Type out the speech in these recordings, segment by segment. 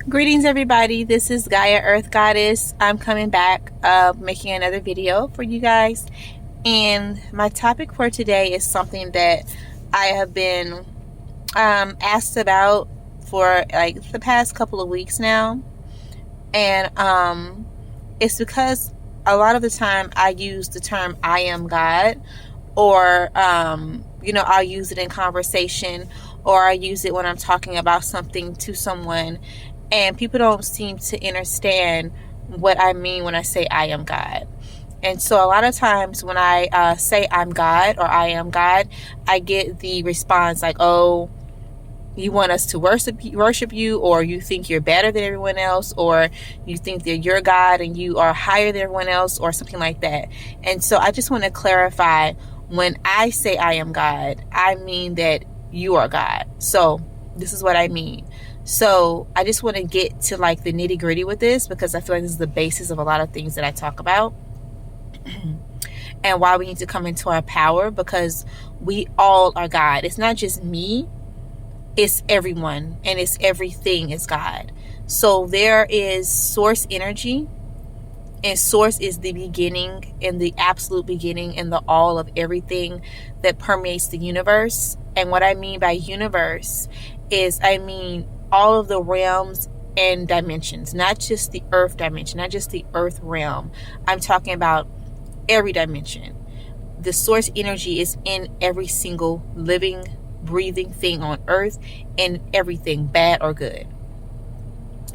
Greetings, everybody. This is Gaia Earth Goddess. I'm coming back, making another video for you guys. And my topic for today is something that I have been asked about for like the past couple of weeks now. And it's because a lot of the time I use the term I am God, or, I'll use it in conversation, or I use it when I'm talking about something to someone. And people don't seem to understand what I mean when I say I am God. And so a lot of times when I say I'm God or I am God, I get the response like, oh, you want us to worship you, or you think you're better than everyone else, or you think that you're God and you are higher than everyone else, or something like that. And so I just want to clarify, when I say I am God, I mean that you are God. So this is what I mean. So I just want to get to like the nitty gritty with this, because I feel like this is the basis of a lot of things that I talk about and why we need to come into our power, because we all are God. It's not just me, it's everyone, and it's everything is God. So there is source energy, and source is the beginning and the absolute beginning and the all of everything that permeates the universe. And what I mean by universe is, I mean all of the realms and dimensions, not just the earth dimension, not just the earth realm. I'm talking about every dimension. The source energy is in every single living, breathing thing on earth, and everything, bad or good.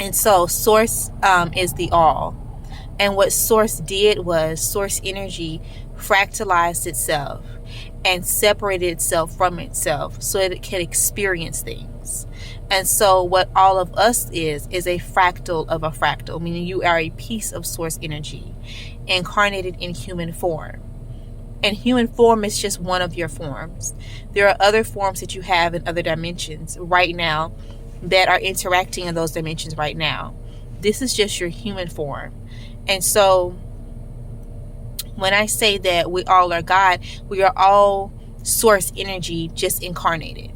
And so source is the all. And what source did was, source energy fractalized itself and separated itself from itself so that it can experience things. And so what all of us is a fractal of a fractal, meaning you are a piece of source energy incarnated in human form. And human form is just one of your forms. There are other forms that you have in other dimensions right now that are interacting in those dimensions right now. This is just your human form. And so when I say that we all are God, we are all source energy just incarnated.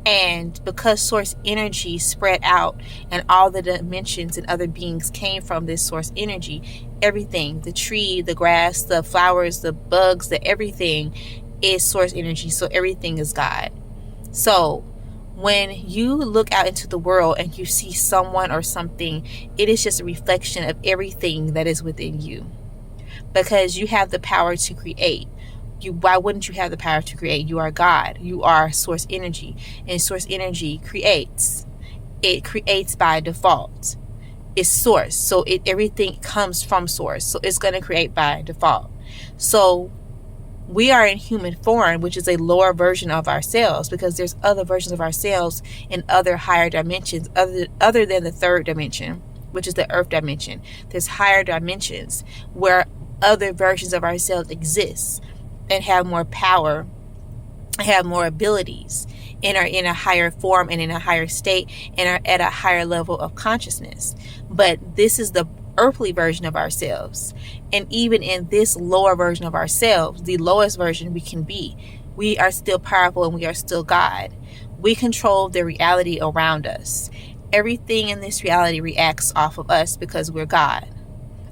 And because source energy spread out and all the dimensions and other beings came from this source energy, everything, the tree, the grass, the flowers, the bugs, the everything is source energy. So everything is God. So when you look out into the world and you see someone or something, it is just a reflection of everything that is within you, because you have the power to create. Why wouldn't you have the power to create? You are God. You are source energy, and source energy creates. It creates by default. It's source, so everything comes from source, so it's going to create by default. So we are in human form, which is a lower version of ourselves, because there's other versions of ourselves in other higher dimensions other than the third dimension, which is the earth dimension. There's higher dimensions where other versions of ourselves exist and have more power, have more abilities, and are in a higher form and in a higher state and are at a higher level of consciousness. But this is the earthly version of ourselves. And even in this lower version of ourselves, the lowest version we can be, we are still powerful and we are still God. We control the reality around us. Everything in this reality reacts off of us because we're God.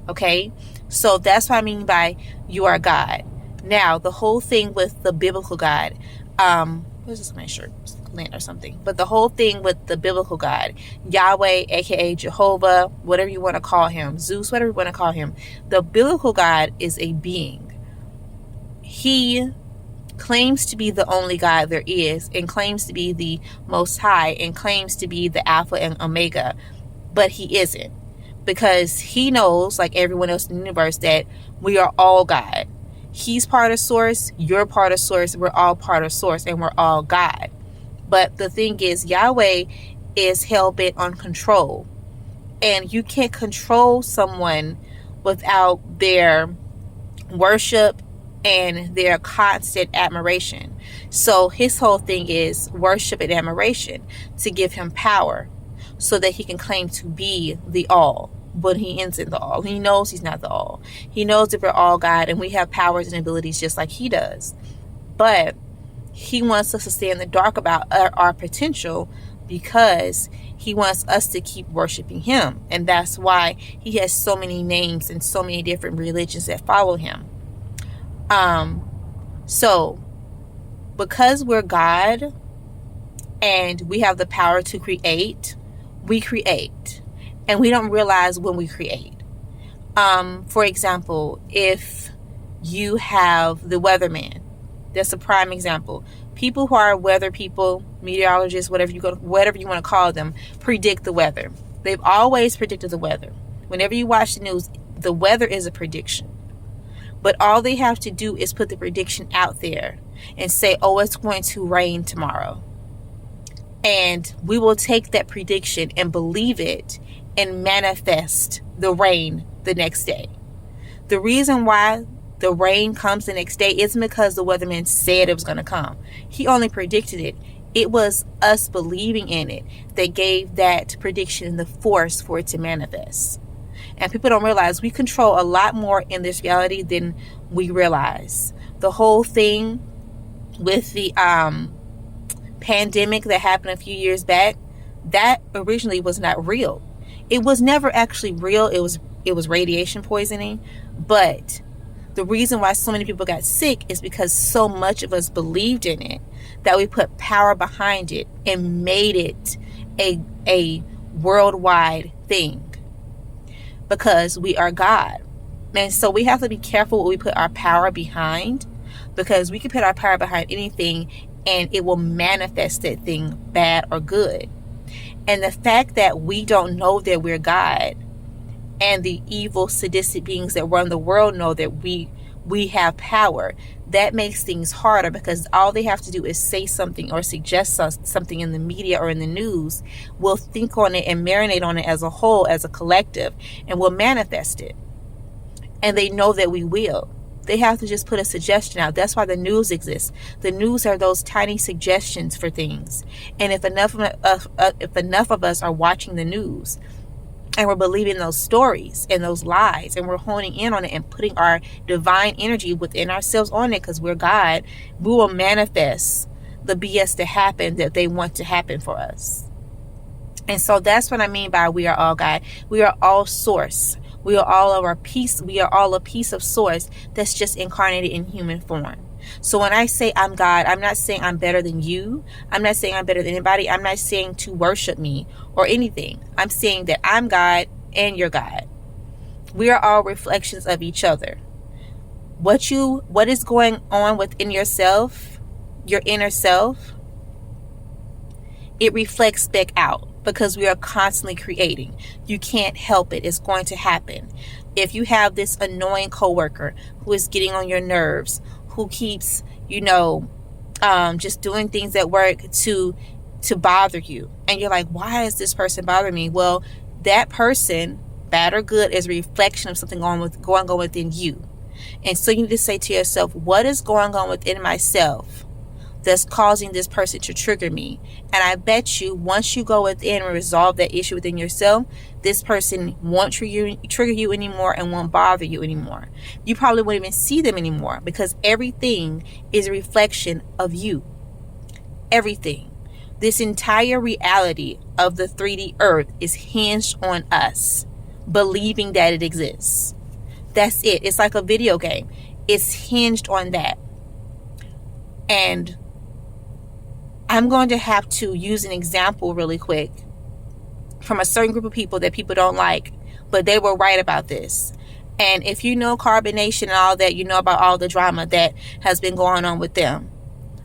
Okay? So that's what I mean by you are God. Now, the whole thing with the biblical God, what's this on my shirt? Lint or something. But the whole thing with the biblical God, Yahweh, aka Jehovah, whatever you want to call him, Zeus, whatever you want to call him, the biblical God is a being. He claims to be the only God there is, and claims to be the most high, and claims to be the Alpha and Omega, but he isn't, because he knows, like everyone else in the universe, that we are all God. He's part of source, you're part of source, we're all part of source, and we're all God. But the thing is, Yahweh is hell-bent on control. And you can't control someone without their worship and their constant admiration. So his whole thing is worship and admiration to give him power so that he can claim to be the all. But he ends in the all. He knows he's not the all. He knows that we're all God and we have powers and abilities just like he does. But he wants us to stay in the dark about our potential because he wants us to keep worshiping him. And that's why he has so many names and so many different religions that follow him. So because we're God and we have the power to create, we create. And we don't realize when we create. For example, if you have the weatherman, that's a prime example. People who are weather people, meteorologists, whatever you want to call them, predict the weather. They've always predicted the weather. Whenever you watch the news, the weather is a prediction. But all they have to do is put the prediction out there and say, oh, it's going to rain tomorrow. And we will take that prediction and believe it and manifest the rain the next day. The reason why the rain comes the next day isn't because the weatherman said it was going to come. He only predicted it. It was us believing in it that gave that prediction the force for it to manifest. And people don't realize we control a lot more in this reality than we realize. The whole thing with the pandemic that happened a few years back, that originally was not real. It was never actually real. It was radiation poisoning. But the reason why so many people got sick is because so much of us believed in it that we put power behind it and made it a worldwide thing. Because we are God. And so we have to be careful what we put our power behind, because we can put our power behind anything and it will manifest that thing, bad or good. And the fact that we don't know that we're God, and the evil sadistic beings that run the world know that we have power, that makes things harder, because all they have to do is say something or suggest something in the media or in the news. We'll think on it and marinate on it as a whole, as a collective, and we'll manifest it. And they know that we will. They have to just put a suggestion out. That's why the news exists. The news are those tiny suggestions for things. And if enough of us are watching the news, and we're believing those stories and those lies, and we're honing in on it and putting our divine energy within ourselves on it, because we're God, we will manifest the BS to happen that they want to happen for us. And so that's what I mean by we are all God. We are all source. We are all a piece of source that's just incarnated in human form. So when I say I'm God, I'm not saying I'm better than you. I'm not saying I'm better than anybody. I'm not saying to worship me or anything. I'm saying that I'm God and you're God. We are all reflections of each other. What is going on within yourself, your inner self, it reflects back out, because we are constantly creating. You can't help it. It's going to happen. If you have this annoying coworker who is getting on your nerves, who keeps, just doing things at work to bother you, and you're like, why is this person bothering me? Well, that person, bad or good, is a reflection of something going on within you. And so you need to say to yourself, what is going on within myself that's causing this person to trigger me? And I bet you, once you go within and resolve that issue within yourself, this person won't trigger you anymore and won't bother you anymore. You probably won't even see them anymore, because everything is a reflection of you. Everything. This entire reality of the 3D earth is hinged on us believing that it exists. That's it. It's like a video game. It's hinged on that. And I'm going to have to use an example really quick from a certain group of people that people don't like, but they were right about this. And if you know carbonation and all that, you know about all the drama that has been going on with them.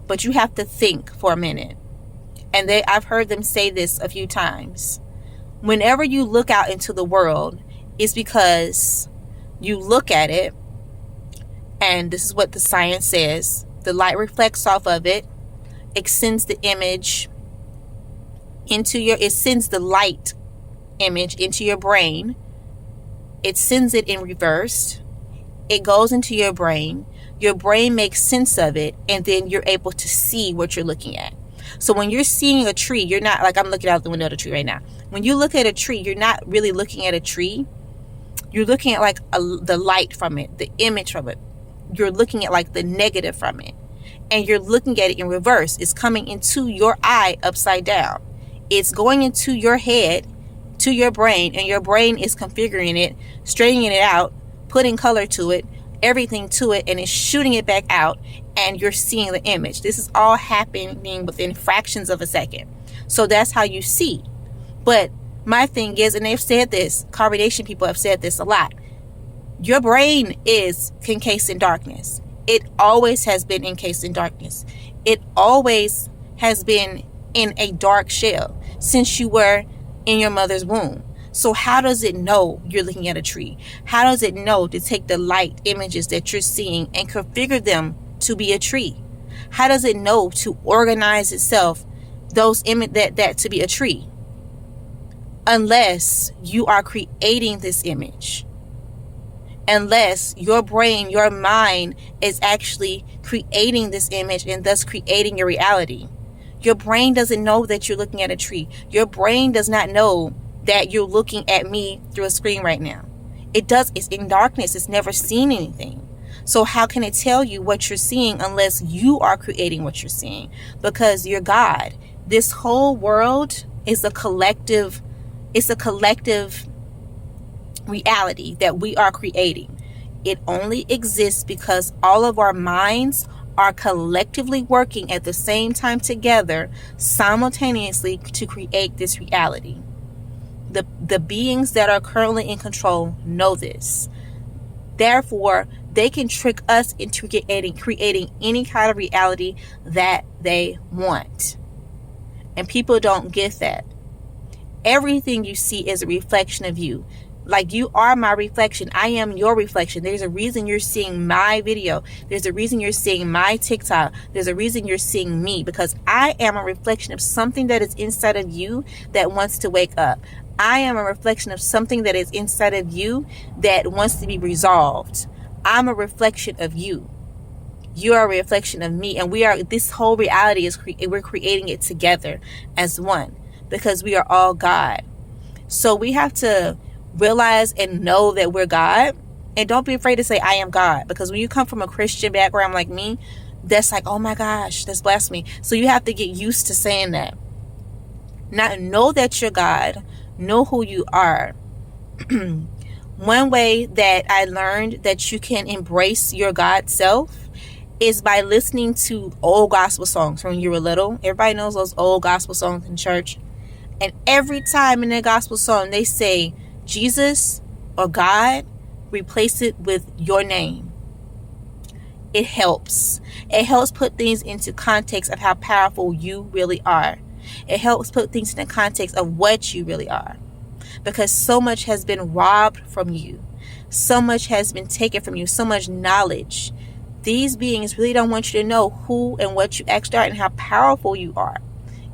But you have to think for a minute. And I've heard them say this a few times. Whenever you look out into the world, it's because you look at it, and this is what the science says. The light reflects off of it. It sends the image it sends the light image into your brain. It sends it in reverse. It goes into your brain. Your brain makes sense of it, and then you're able to see what you're looking at. So when you're seeing a tree, you're not like, I'm looking out the window of the tree right now. When you look at a tree, you're not really looking at a tree. You're looking at the light from it, the image from it. You're looking at like the negative from it. And you're looking at it in reverse. It's coming into your eye upside down. It's going into your head, to your brain, and your brain is configuring it, straightening it out, putting color to it, everything to it, and it's shooting it back out, and you're seeing the image. This is all happening within fractions of a second. So that's how you see. But my thing is, and they've said this, carbonation people have said this a lot, your brain is encased in darkness. It always has been encased in darkness. It always has been in a dark shell since you were in your mother's womb. So how does it know you're looking at a tree? How does it know to take the light images that you're seeing and configure them to be a tree? How does it know to organize itself, those that to be a tree? Unless you are creating this image. Unless your brain, your mind is actually creating this image and thus creating your reality. Your brain doesn't know that you're looking at a tree. Your brain does not know that you're looking at me through a screen right now. It's in darkness. It's never seen anything. So how can it tell you what you're seeing unless you are creating what you're seeing? Because you're God. This whole world is a collective reality that we are creating. It only exists because all of our minds are collectively working at the same time together simultaneously to create this reality. The beings that are currently in control know this. Therefore, they can trick us into creating any kind of reality that they want. And people don't get that. Everything you see is a reflection of you. Like, you are my reflection. I am your reflection. There's a reason you're seeing my video. There's a reason you're seeing my TikTok. There's a reason you're seeing me, because I am a reflection of something that is inside of you that wants to wake up. I am a reflection of something that is inside of you that wants to be resolved. I'm a reflection of you. You are a reflection of me. And this whole reality we're creating it together as one, because we are all God. So we have to realize and know that we're God, and don't be afraid to say I am God, because when you come from a Christian background like me, that's like, oh my gosh, that's blasphemy. So you have to get used to saying that. Now, know that you're God, know who you are. One way that I learned that you can embrace your God self is by listening to old gospel songs from when you were little. Everybody knows those old gospel songs in church, and every time in their gospel song they say Jesus or God, replace it with your name. It helps. It helps put things into context of how powerful you really are. It helps put things in the context of what you really are. Because so much has been robbed from you. So much has been taken from you. So much knowledge. These beings really don't want you to know who and what you actually are and how powerful you are.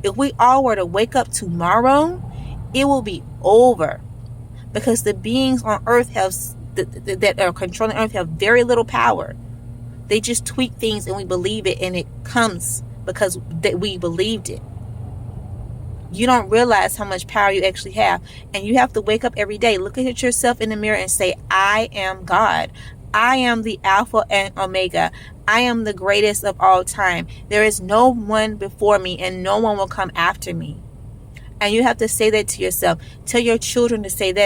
If we all were to wake up tomorrow, it will be over. Because the beings on earth that are controlling earth have very little power. They just tweak things and we believe it, and it comes because we believed it. You don't realize how much power you actually have. And you have to wake up every day, look at yourself in the mirror and say, I am God. I am the Alpha and Omega. I am the greatest of all time. There is no one before me, and no one will come after me. And you have to say that to yourself. Tell your children to say that